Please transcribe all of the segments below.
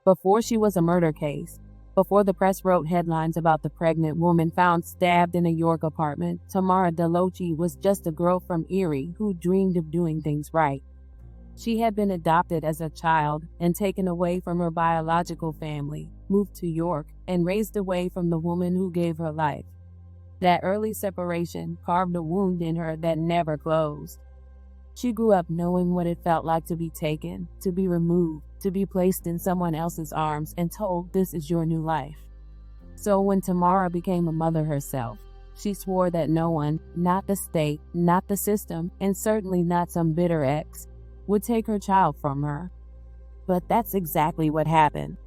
Before she was a murder case, before the press wrote headlines about the pregnant woman found stabbed in a York apartment, Tamarra Deloache was just a girl from Erie who dreamed of doing things right. She had been adopted as a child and taken away from her biological family, moved to York, and raised away from the woman who gave her life. That early separation carved a wound in her that never closed. She grew up knowing what it felt like to be taken, to be removed, to be placed in someone else's arms and told this is your new life. So when Tamara became a mother herself, she swore that no one, not the state, not the system, and certainly not some bitter ex, would take her child from her. But that's exactly what happened.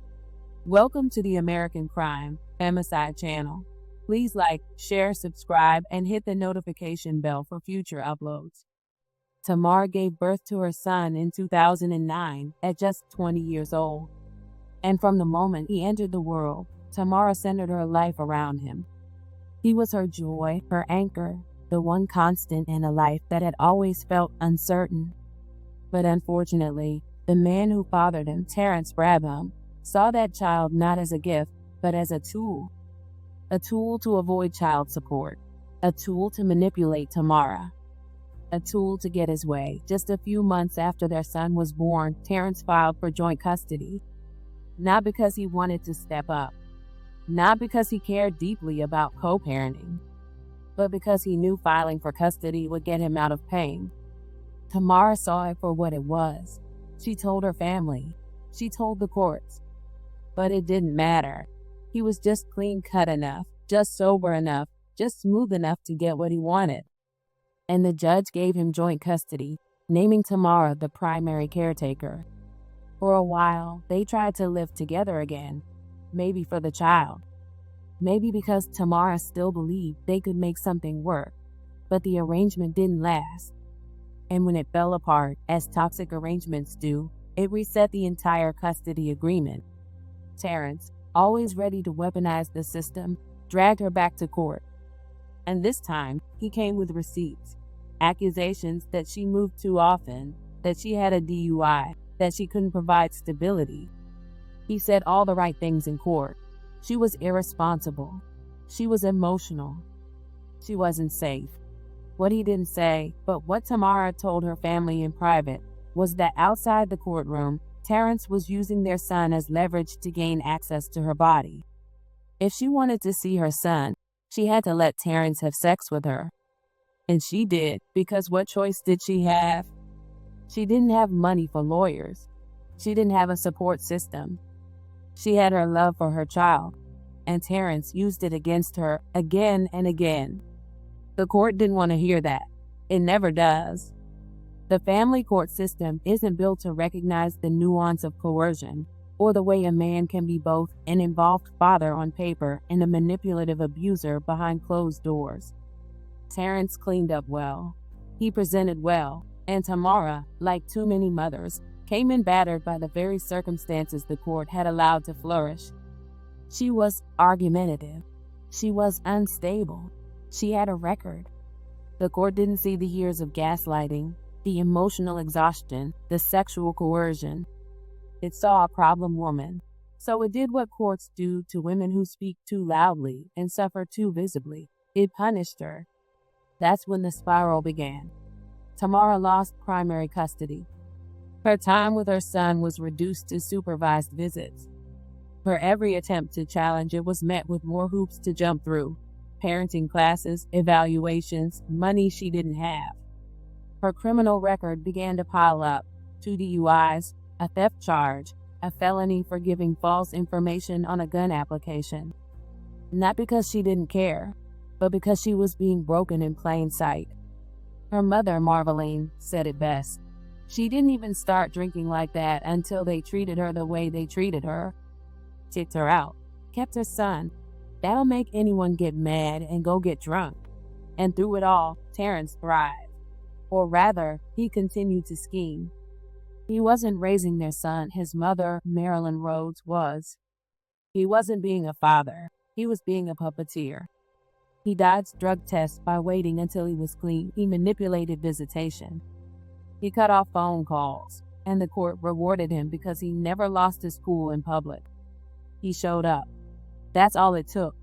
Welcome to the American Crime Femicide channel. Please like, share, subscribe, and hit the notification bell for future uploads. Tamara gave birth to her son in 2009 at just 20 years old. And from the moment he entered the world, Tamara centered her life around him. He was her joy, her anchor, the one constant in a life that had always felt uncertain. But unfortunately, the man who fathered him, Terence Brabham, saw that child not as a gift, but as a tool. A tool to avoid child support, a tool to manipulate Tamara. A tool to get his way. Just a few months after their son was born, Terence filed for joint custody. Not because he wanted to step up. Not because he cared deeply about co-parenting. But because he knew filing for custody would get him out of pain. Tamara saw it for what it was. She told her family. She told the courts. But it didn't matter. He was just clean-cut enough, just sober enough, just smooth enough to get what he wanted. And the judge gave him joint custody, naming Tamara the primary caretaker. For a while, they tried to live together again, maybe for the child. Maybe because Tamara still believed they could make something work, but the arrangement didn't last. And when it fell apart, as toxic arrangements do, it reset the entire custody agreement. Terence, always ready to weaponize the system, dragged her back to court. And this time, he came with receipts, accusations that she moved too often, that she had a DUI, that she couldn't provide stability. He said all the right things in court. She was irresponsible. She was emotional. She wasn't safe. What he didn't say, but what Tamara told her family in private, was that outside the courtroom, Terence was using their son as leverage to gain access to her body. If she wanted to see her son, she had to let Terence have sex with her. And she did, because what choice did she have? She didn't have money for lawyers. She didn't have a support system. She had her love for her child, and Terence used it against her again and again. The court didn't want to hear that. It never does. The family court system isn't built to recognize the nuance of coercion, or the way a man can be both an involved father on paper and a manipulative abuser behind closed doors. Terence cleaned up well. He presented well, and Tamara, like too many mothers, came in battered by the very circumstances the court had allowed to flourish. She was argumentative. She was unstable. She had a record. The court didn't see the years of gaslighting, the emotional exhaustion, the sexual coercion. It saw a problem woman. So it did what courts do to women who speak too loudly and suffer too visibly. It punished her. That's when the spiral began. Tamara lost primary custody. Her time with her son was reduced to supervised visits. Her every attempt to challenge it was met with more hoops to jump through. Parenting classes, evaluations, money she didn't have. Her criminal record began to pile up. 2 DUIs, a theft charge, a felony for giving false information on a gun application. Not because she didn't care, but because she was being broken in plain sight. Her mother, Marveline, said it best. She didn't even start drinking like that until they treated her the way they treated her. Kicked her out, kept her son. That'll make anyone get mad and go get drunk. And through it all, Terence thrived. Or rather, he continued to scheme. He wasn't raising their son, his mother, Marilyn Rhodes, was. He wasn't being a father. He was being a puppeteer. He dodged drug tests by waiting until he was clean. He manipulated visitation. He cut off phone calls. and the court rewarded him because he never lost his cool in public. He showed up. That's all it took.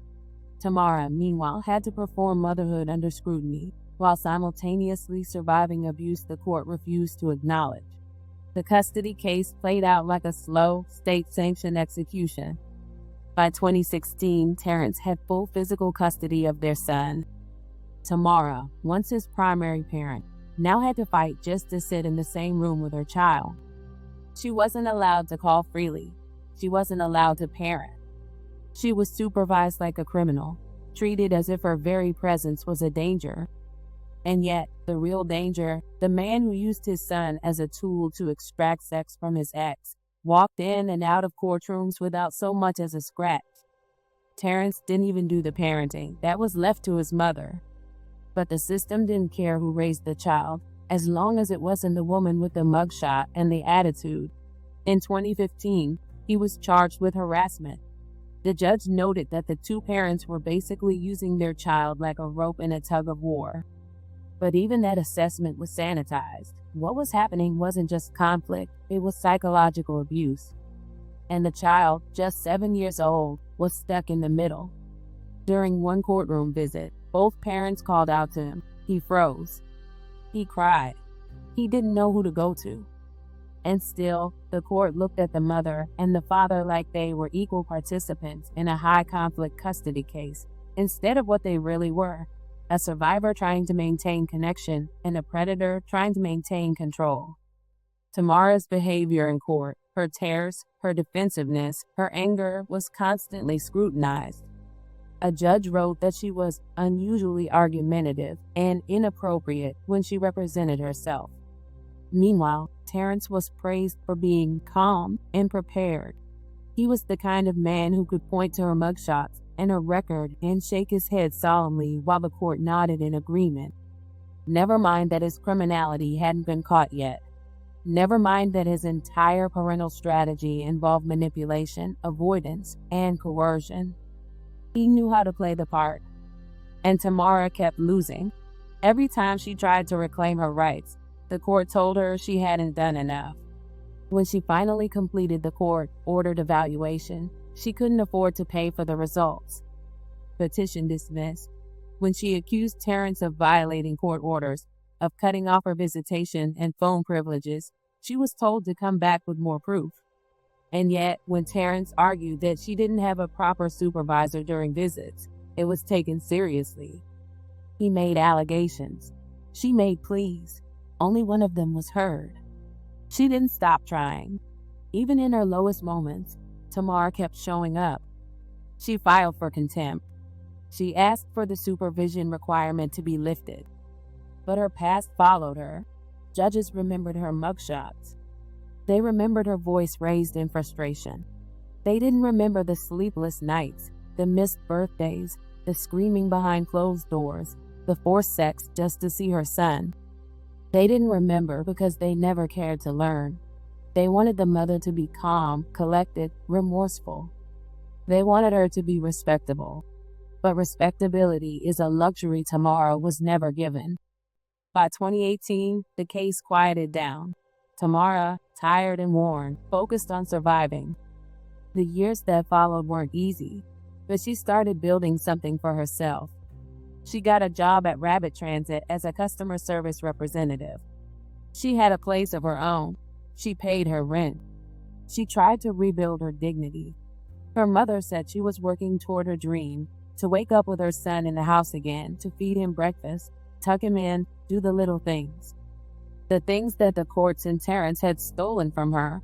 Tamara, meanwhile, had to perform motherhood under scrutiny, while simultaneously surviving abuse the court refused to acknowledge. The custody case played out like a slow, state-sanctioned execution. By 2016, Terence had full physical custody of their son. Tamara, once his primary parent, now had to fight just to sit in the same room with her child. She wasn't allowed to call freely. She wasn't allowed to parent. She was supervised like a criminal, treated as if her very presence was a danger. And yet, the real danger, the man who used his son as a tool to extract sex from his ex, walked in and out of courtrooms without so much as a scratch. Terence didn't even do the parenting. That was left to his mother. But the system didn't care who raised the child, as long as it wasn't the woman with the mugshot and the attitude. In 2015, he was charged with harassment. The judge noted that the two parents were basically using their child like a rope in a tug of war. But even that assessment was sanitized. What was happening wasn't just conflict, it was psychological abuse. And the child, just 7 years old, was stuck in the middle. During one courtroom visit, both parents called out to him. He froze. He cried. He didn't know who to go to. And still, the court looked at the mother and the father like they were equal participants in a high-conflict custody case, instead of what they really were, a survivor trying to maintain connection and a predator trying to maintain control. Tamara's behavior in court, her tears, her defensiveness, her anger was constantly scrutinized. A judge wrote that she was unusually argumentative and inappropriate when she represented herself. Meanwhile, Terence was praised for being calm and prepared. He was the kind of man who could point to her mugshots and her record and shake his head solemnly while the court nodded in agreement. Never mind that his criminality hadn't been caught yet. Never mind that his entire parental strategy involved manipulation, avoidance, and coercion. He knew how to play the part. And Tamara kept losing. Every time she tried to reclaim her rights, the court told her she hadn't done enough. When she finally completed the court-ordered evaluation, she couldn't afford to pay for the results. Petition dismissed. When she accused Terence of violating court orders, of cutting off her visitation and phone privileges, she was told to come back with more proof. And yet, when Terence argued that she didn't have a proper supervisor during visits, it was taken seriously. He made allegations. She made pleas. Only one of them was heard. She didn't stop trying. Even in her lowest moments, Tamara kept showing up. She filed for contempt. She asked for the supervision requirement to be lifted. But her past followed her. Judges remembered her mugshots. They remembered her voice raised in frustration. They didn't remember the sleepless nights, the missed birthdays, the screaming behind closed doors, the forced sex just to see her son. They didn't remember because they never cared to learn. They wanted the mother to be calm, collected, remorseful. They wanted her to be respectable. But respectability is a luxury Tamara was never given. By 2018, the case quieted down. Tamara, tired and worn, focused on surviving. The years that followed weren't easy, but she started building something for herself. She got a job at Rabbit Transit as a customer service representative. She had a place of her own. She paid her rent. She tried to rebuild her dignity. Her mother said she was working toward her dream, to wake up with her son in the house again, to feed him breakfast, tuck him in, do the little things. The things that the courts and Terence had stolen from her.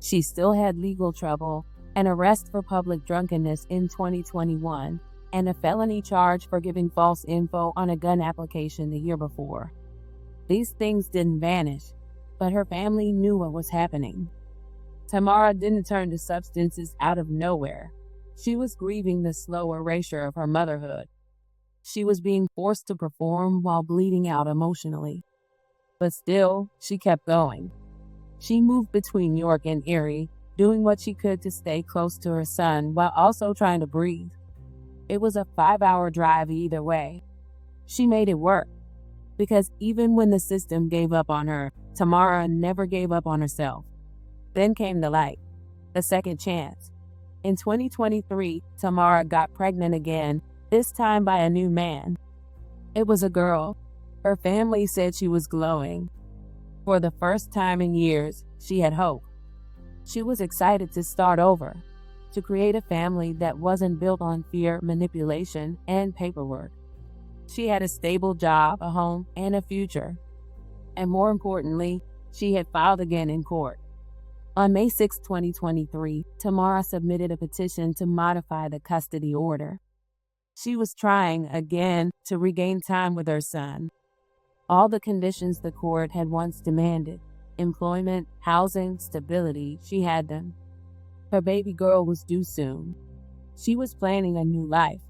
She still had legal trouble, an arrest for public drunkenness in 2021, and a felony charge for giving false info on a gun application the year before. These things didn't vanish, but her family knew what was happening. Tamara didn't turn to substances out of nowhere. She was grieving the slow erasure of her motherhood. She was being forced to perform while bleeding out emotionally. But still, she kept going. She moved between York and Erie, doing what she could to stay close to her son while also trying to breathe. It was a 5-hour drive either way. She made it work. Because even when the system gave up on her, Tamara never gave up on herself. Then came the light, a second chance. In 2023, Tamara got pregnant again, this time by a new man. It was a girl. Her family said she was glowing. For the first time in years, she had hope. She was excited to start over, to create a family that wasn't built on fear, manipulation, and paperwork. She had a stable job, a home, and a future. And more importantly, she had filed again in court. On May 6, 2023, Tamara submitted a petition to modify the custody order. She was trying, again, to regain time with her son. All the conditions the court had once demanded, employment, housing, stability, she had them. Her baby girl was due soon. She was planning a new life,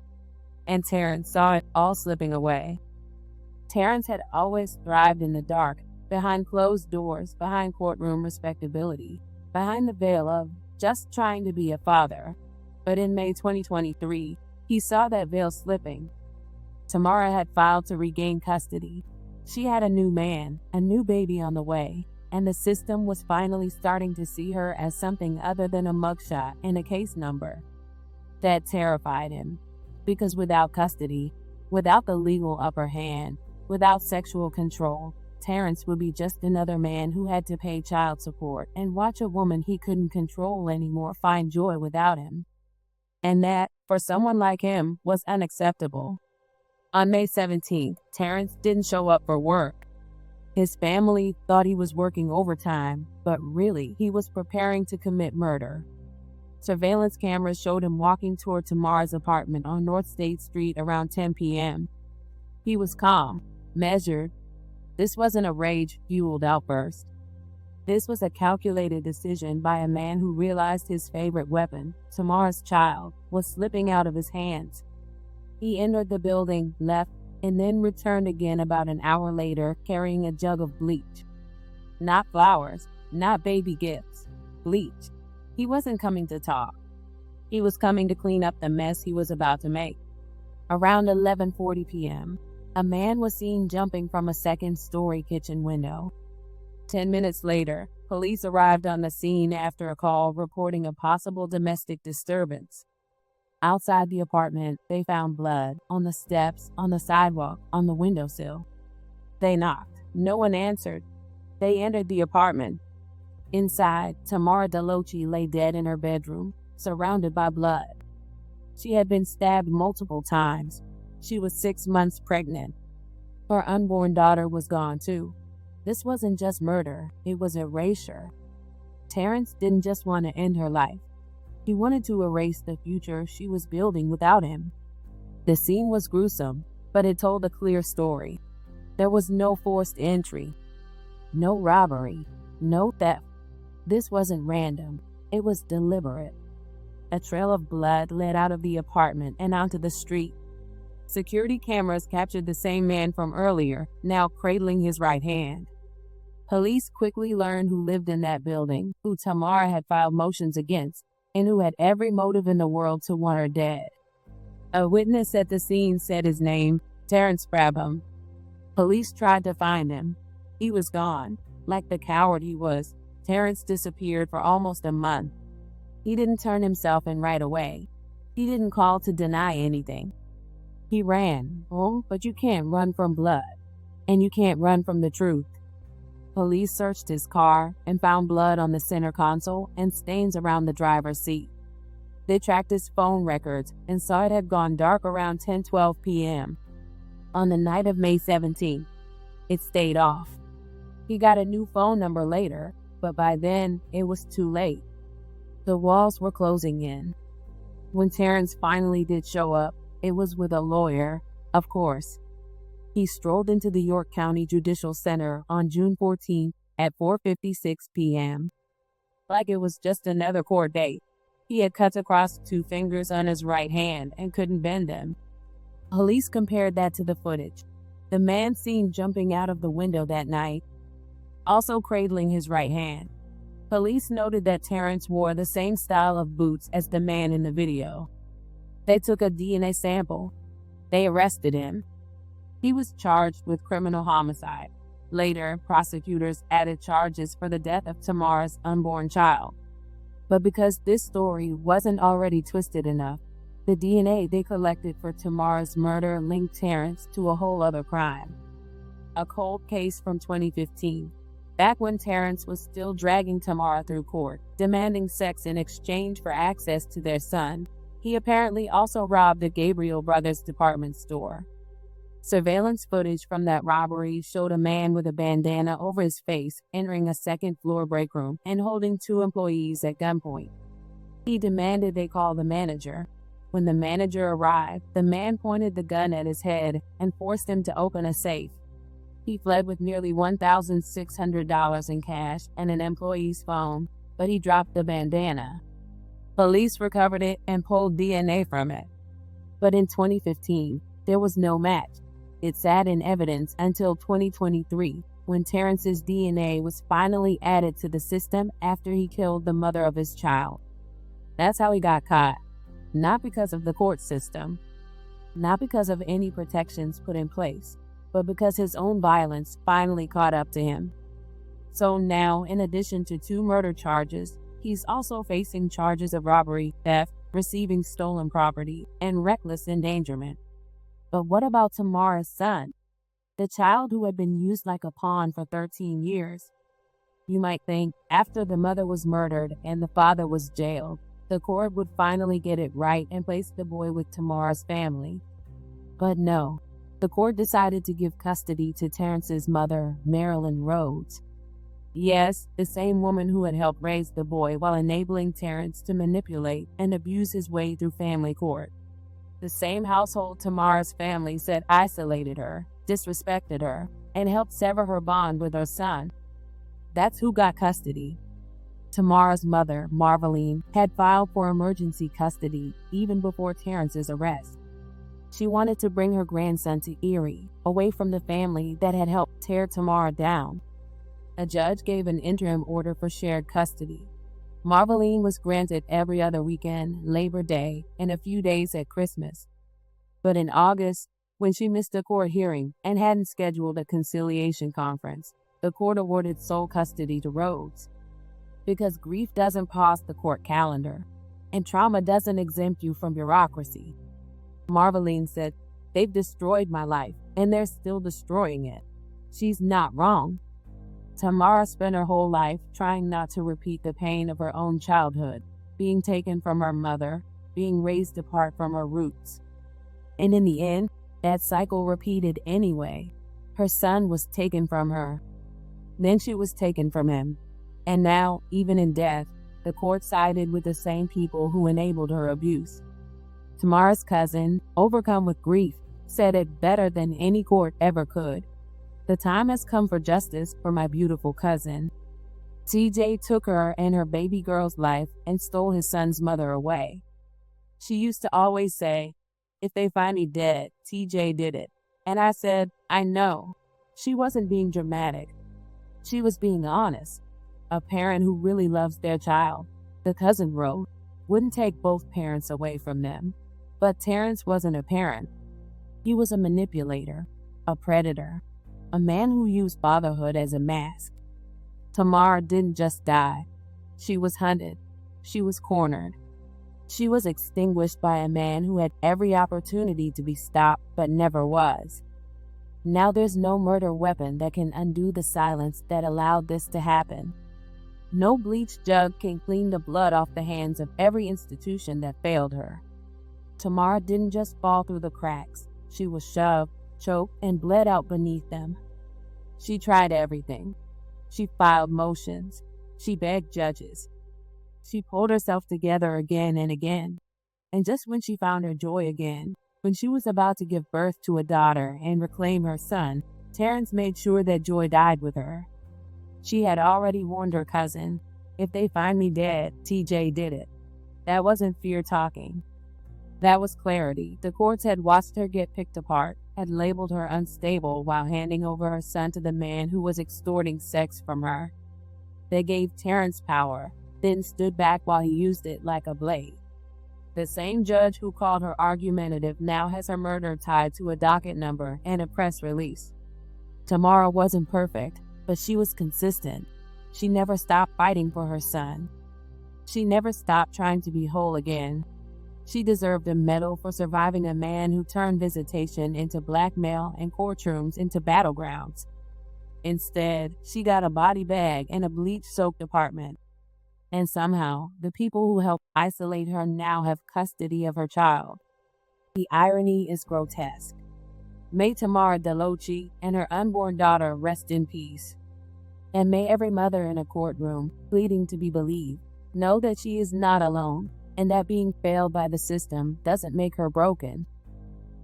and Terence saw it all slipping away. Terence had always thrived in the dark, behind closed doors, behind courtroom respectability, behind the veil of just trying to be a father. But in May 2023, he saw that veil slipping. Tamara had filed to regain custody. She had a new man, a new baby on the way, and the system was finally starting to see her as something other than a mugshot and a case number. That terrified him, because without custody, without the legal upper hand, without sexual control, Terence would be just another man who had to pay child support and watch a woman he couldn't control anymore find joy without him. And that, for someone like him, was unacceptable. On May 17th, Terence didn't show up for work. His family thought he was working overtime, but really, he was preparing to commit murder. Surveillance cameras showed him walking toward Tamara's apartment on North State Street around 10 p.m. He was calm, measured. This wasn't a rage-fueled outburst. This was a calculated decision by a man who realized his favorite weapon, Tamara's child, was slipping out of his hands. He entered the building, left, and then returned again about an hour later carrying a jug of bleach. Not flowers, not baby gifts, bleach. He wasn't coming to talk. He was coming to clean up the mess he was about to make. Around 11:40 p.m., a man was seen jumping from a second-story kitchen window. 10 minutes later, police arrived on the scene after a call reporting a possible domestic disturbance. Outside the apartment, they found blood on the steps, on the sidewalk, on the windowsill. They knocked. No one answered. They entered the apartment. Inside, Tamarra Deloache lay dead in her bedroom, surrounded by blood. She had been stabbed multiple times. She was 6 months pregnant. Her unborn daughter was gone too. This wasn't just murder, it was erasure. Terence didn't just want to end her life. He wanted to erase the future she was building without him. The scene was gruesome, but it told a clear story. There was no forced entry, no robbery, no theft. This wasn't random, it was deliberate. A trail of blood led out of the apartment and onto the street. Security cameras captured the same man from earlier, now cradling his right hand. Police quickly learned who lived in that building, who Tamara had filed motions against, and who had every motive in the world to want her dead. A witness at the scene said his name, Terence Brabham. Police tried to find him. He was gone. Like the coward he was, Terence disappeared for almost a month. He didn't turn himself in right away. He didn't call to deny anything. He ran. Oh, but you can't run from blood. And you can't run from the truth. Police searched his car and found blood on the center console and stains around the driver's seat. They tracked his phone records and saw it had gone dark around 10:12 p.m. on the night of May 17th. It stayed off. He got a new phone number later, but by then it was too late. The walls were closing in. When Terence finally did show up, it was with a lawyer, of course. He strolled into the York County Judicial Center on June 14th at 4:56 p.m. Like it was just another court date. He had cuts across 2 fingers on his right hand and couldn't bend them. Police compared that to the footage. The man seen jumping out of the window that night, also cradling his right hand. Police noted that Terence wore the same style of boots as the man in the video. They took a DNA sample. They arrested him. He was charged with criminal homicide. Later, prosecutors added charges for the death of Tamara's unborn child. But because this story wasn't already twisted enough, the DNA they collected for Tamara's murder linked Terence to a whole other crime. A cold case from 2015, back when Terence was still dragging Tamara through court, demanding sex in exchange for access to their son. He apparently also robbed the Gabriel Brothers department store. Surveillance footage from that robbery showed a man with a bandana over his face entering a second-floor break room and holding 2 employees at gunpoint. He demanded they call the manager. When the manager arrived, the man pointed the gun at his head and forced him to open a safe. He fled with nearly $1,600 in cash and an employee's phone, but he dropped the bandana. Police recovered it and pulled DNA from it. But in 2015, there was no match. It sat in evidence until 2023, when Terence's DNA was finally added to the system after he killed the mother of his child. That's how he got caught. Not because of the court system, not because of any protections put in place, but because his own violence finally caught up to him. So now, in addition to 2 murder charges, he's also facing charges of robbery, theft, receiving stolen property, and reckless endangerment. But what about Tamara's son, the child who had been used like a pawn for 13 years? You might think after the mother was murdered and the father was jailed, the court would finally get it right and place the boy with Tamara's family. But no, the court decided to give custody to Terence's mother, Marilyn Rhodes. Yes, the same woman who had helped raise the boy while enabling Terence to manipulate and abuse his way through family court. The same household Tamara's family said isolated her, disrespected her, and helped sever her bond with her son. That's who got custody. Tamara's mother, Marveline, had filed for emergency custody even before Terence's arrest. She wanted to bring her grandson to Erie, away from the family that had helped tear Tamara down. A judge gave an interim order for shared custody. Marveline was granted every other weekend, Labor Day, and a few days at Christmas. But in August, when she missed a court hearing and hadn't scheduled a conciliation conference, the court awarded sole custody to Rhodes. Because grief doesn't pause the court calendar, and trauma doesn't exempt you from bureaucracy. Marveline said, "They've destroyed my life, and they're still destroying it." She's not wrong. Tamara spent her whole life trying not to repeat the pain of her own childhood, being taken from her mother, being raised apart from her roots. And in the end, that cycle repeated anyway. Her son was taken from her. Then she was taken from him. And now, even in death, the court sided with the same people who enabled her abuse. Tamara's cousin, overcome with grief, said it better than any court ever could. "The time has come for justice for my beautiful cousin. TJ took her and her baby girl's life and stole his son's mother away. She used to always say, 'If they find me dead, TJ did it.' And I said, 'I know.' She wasn't being dramatic. She was being honest. A parent who really loves their child," the cousin wrote, "wouldn't take both parents away from them." But Terence wasn't a parent. He was a manipulator, a predator, a man who used fatherhood as a mask. Tamara didn't just die. She was hunted. She was cornered. She was extinguished by a man who had every opportunity to be stopped but never was. Now there's no murder weapon that can undo the silence that allowed this to happen. No bleach jug can clean the blood off the hands of every institution that failed her. Tamara didn't just fall through the cracks. She was shoved, choked, and bled out beneath them. She tried everything. She filed motions. She begged judges. She pulled herself together again and again. And just when she found her joy again, when she was about to give birth to a daughter and reclaim her son, Terence made sure that joy died with her. She had already warned her cousin, "If they find me dead, TJ did it." That wasn't fear talking. That was clarity. The courts had watched her get picked apart, had labeled her unstable while handing over her son to the man who was extorting sex from her. They gave Terence power, then stood back while he used it like a blade. The same judge who called her argumentative now has her murder tied to a docket number and a press release. Tamara wasn't perfect, but she was consistent. She never stopped fighting for her son. She never stopped trying to be whole again. She deserved a medal for surviving a man who turned visitation into blackmail and courtrooms into battlegrounds. Instead, she got a body bag and a bleach-soaked apartment. And somehow, the people who helped isolate her now have custody of her child. The irony is grotesque. May Tamarra Deloache and her unborn daughter rest in peace. And may every mother in a courtroom, pleading to be believed, know that she is not alone, and that being failed by the system doesn't make her broken.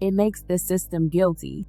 It makes the system guilty.